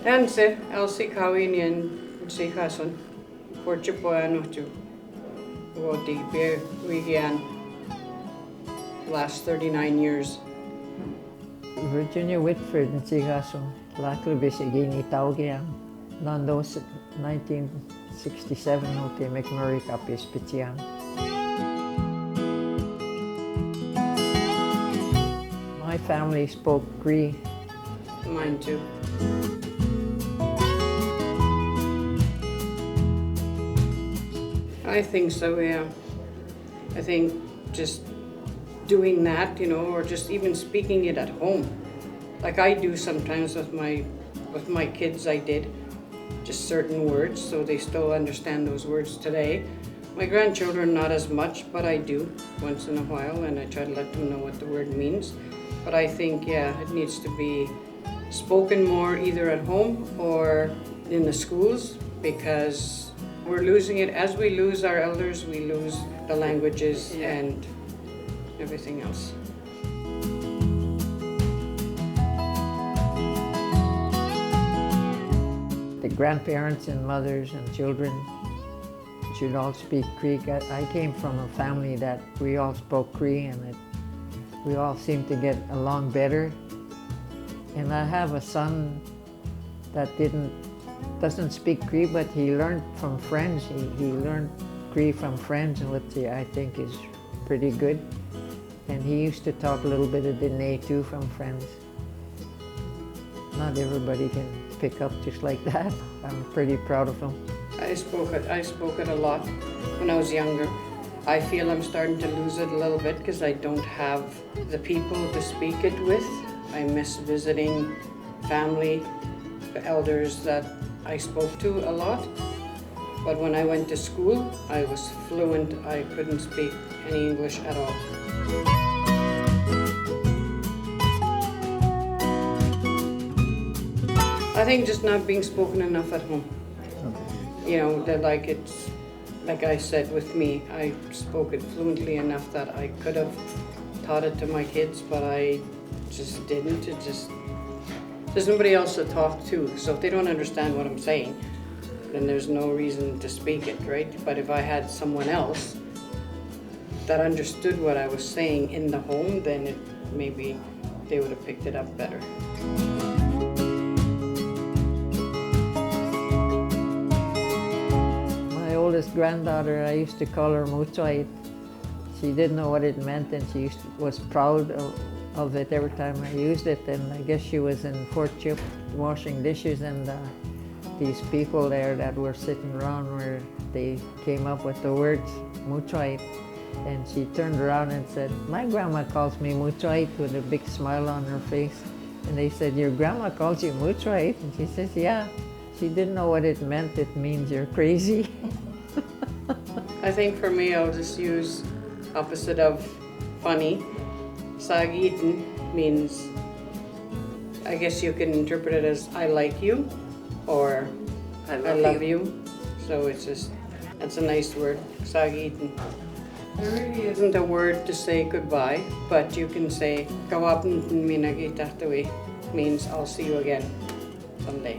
Elsie, Cowie, and Season. Portupoano to go deep again. Last 39 years. Virginia Whitford and Sigaso, Laklabis again Itaugian, Nandos 1967 okay McMurray Métis Elders. My family spoke Cree. Mine too. I think so, yeah. I think just doing that, or just even speaking it at home. Like I do sometimes with my kids, I did just certain words, so they still understand those words today. My grandchildren, not as much, but I do once in a while, and I try to let them know what the word means. But I think, yeah, it needs to be spoken more either at home or in the schools, because we're losing it. As we lose our elders, we lose the languages and everything else. The grandparents and mothers and children should all speak Cree. I came from a family that we all spoke Cree, and we all seemed to get along better. And I have a son that doesn't speak Cree, but he learned from friends. He learned Cree from friends, which I think is pretty good. And he used to talk a little bit of Dene too from friends. Not everybody can pick up just like that. I'm pretty proud of him. I spoke it a lot when I was younger. I feel I'm starting to lose it a little bit because I don't have the people to speak it with. I miss visiting family, the elders that I spoke to a lot. But when I went to school, I was fluent. I couldn't speak any English at all. I think just not being spoken enough at home. That like I said with me, I spoke it fluently enough that I could have taught it to my kids, but I just didn't. There's nobody else to talk to, so if they don't understand what I'm saying, then there's no reason to speak it, right? But if I had someone else that understood what I was saying in the home, then maybe they would have picked it up better. My oldest granddaughter, I used to call her Muchoit. She didn't know what it meant, and she was proud of it every time I used it. And I guess she was in Fort Chip washing dishes, and these people there that were sitting around where they came up with the words Muchoit. And she turned around and said, "My grandma calls me Muchoit," with a big smile on her face. And they said, "Your grandma calls you Muchoit?" And she says, "Yeah." She didn't know what it meant. It means you're crazy. I think for me, I'll just use opposite of funny. Sagitan means, I guess you can interpret it as I like you or I love you. So it's a nice word, Sagitan. There really isn't a word to say goodbye, but you can say Kawapn minagitahtawi means I'll see you again someday.